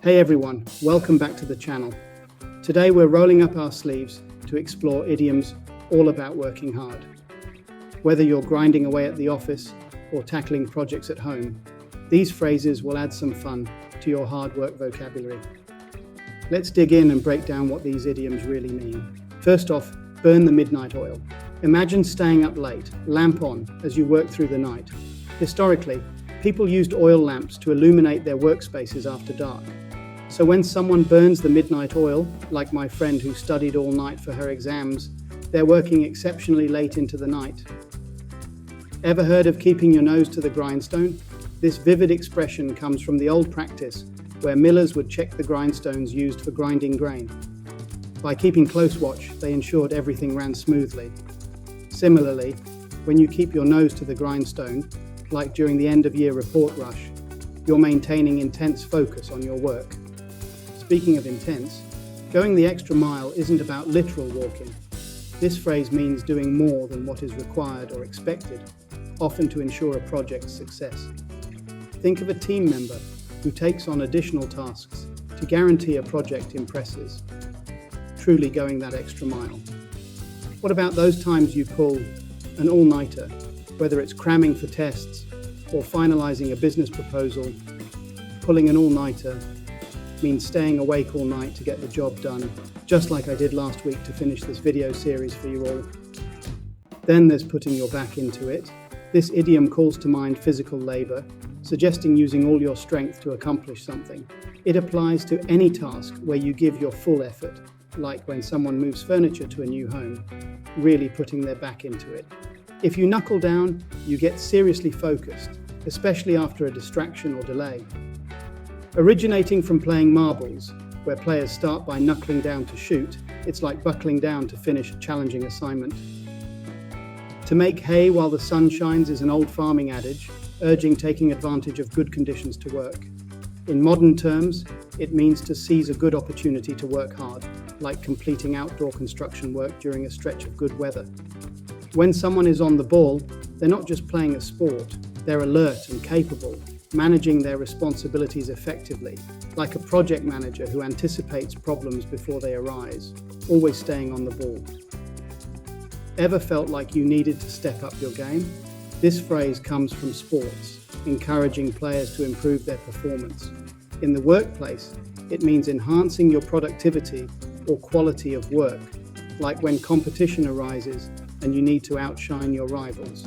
Hey everyone, welcome back to the channel. Today we're rolling up our sleeves to explore idioms all about working hard. Whether you're grinding away at the office or tackling projects at home, these phrases will add some fun to your hard work vocabulary. Let's dig in and break down what these idioms really mean. First off, burn the midnight oil. Imagine staying up late, lamp on, as you work through the night. Historically, people used oil lamps to illuminate their workspaces after dark. So when someone burns the midnight oil, like my friend who studied all night for her exams, they're working exceptionally late into the night. Ever heard of keeping your nose to the grindstone? This vivid expression comes from the old practice where millers would check the grindstones used for grinding grain. By keeping close watch, they ensured everything ran smoothly. Similarly, when you keep your nose to the grindstone, like during the end-of-year report rush, you're maintaining intense focus on your work. Speaking of intense, going the extra mile isn't about literal walking. This phrase means doing more than what is required or expected, often to ensure a project's success. Think of a team member who takes on additional tasks to guarantee a project impresses, truly going that extra mile. What about those times you pull an all-nighter, whether it's cramming for tests or finalizing a business proposal? Pulling an all-nighter means staying awake all night to get the job done, just like I did last week to finish this video series for you all. Then there's putting your back into it. This idiom calls to mind physical labor, suggesting using all your strength to accomplish something. It applies to any task where you give your full effort, like when someone moves furniture to a new home, really putting their back into it. If you knuckle down, you get seriously focused, especially after a distraction or delay. Originating from playing marbles, where players start by knuckling down to shoot, it's like buckling down to finish a challenging assignment. To make hay while the sun shines is an old farming adage, urging taking advantage of good conditions to work. In modern terms, it means to seize a good opportunity to work hard, like completing outdoor construction work during a stretch of good weather. When someone is on the ball, they're not just playing a sport, they're alert and capable, managing their responsibilities effectively, like a project manager who anticipates problems before they arise, always staying on the ball. Ever felt like you needed to step up your game? This phrase comes from sports, encouraging players to improve their performance. In the workplace, it means enhancing your productivity or quality of work, like when competition arises and you need to outshine your rivals.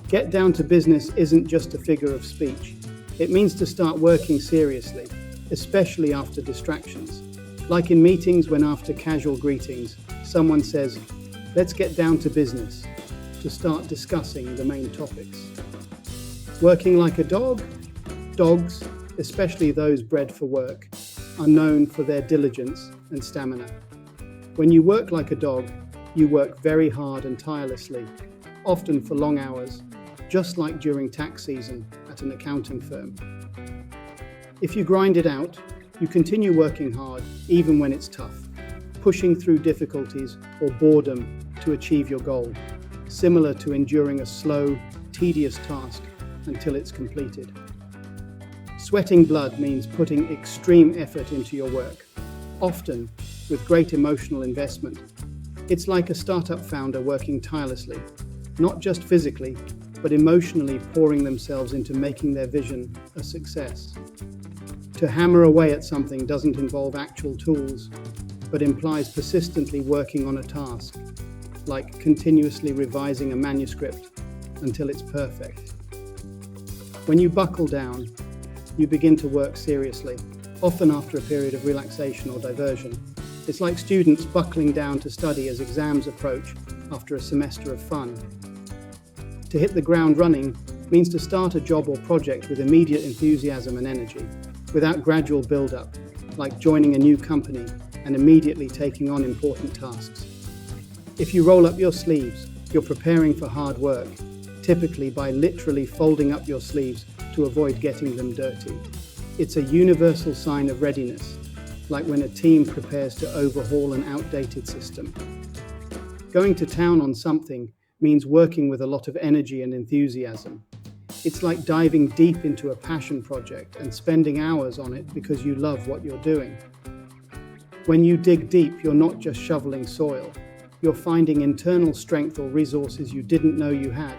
Get down to business isn't just a figure of speech. It means to start working seriously, especially after distractions. Like in meetings when after casual greetings, someone says, "Let's get down to business," to start discussing the main topics. Working like a dog? Dogs, especially those bred for work, are known for their diligence and stamina. When you work like a dog, you work very hard and tirelessly, often for long hours, just like during tax season at an accounting firm. If you grind it out, you continue working hard even when it's tough, pushing through difficulties or boredom to achieve your goal, similar to enduring a slow, tedious task until it's completed. Sweating blood means putting extreme effort into your work, often with great emotional investment. It's like a startup founder working tirelessly, not just physically, but emotionally pouring themselves into making their vision a success. To hammer away at something doesn't involve actual tools, but implies persistently working on a task, like continuously revising a manuscript until it's perfect. When you buckle down, you begin to work seriously, often after a period of relaxation or diversion. It's like students buckling down to study as exams approach after a semester of fun. To hit the ground running means to start a job or project with immediate enthusiasm and energy, without gradual build-up, like joining a new company and immediately taking on important tasks. If you roll up your sleeves, you're preparing for hard work, typically by literally folding up your sleeves to avoid getting them dirty. It's a universal sign of readiness, like when a team prepares to overhaul an outdated system. Going to town on something means working with a lot of energy and enthusiasm. It's like diving deep into a passion project and spending hours on it because you love what you're doing. When you dig deep, you're not just shoveling soil. You're finding internal strength or resources you didn't know you had,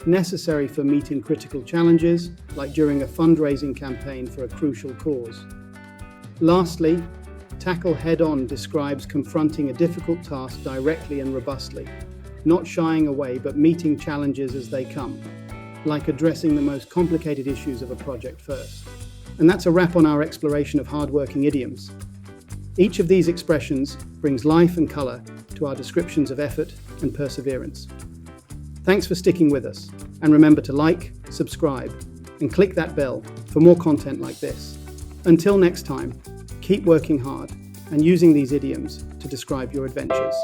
necessary for meeting critical challenges, like during a fundraising campaign for a crucial cause. Lastly, tackle head-on describes confronting a difficult task directly and robustly, not shying away but meeting challenges as they come, like addressing the most complicated issues of a project first. And that's a wrap on our exploration of hard-working idioms. Each of these expressions brings life and color to our descriptions of effort and perseverance. Thanks for sticking with us, and remember to like, subscribe, and click that bell for more content like this. Until next time, keep working hard and using these idioms to describe your adventures.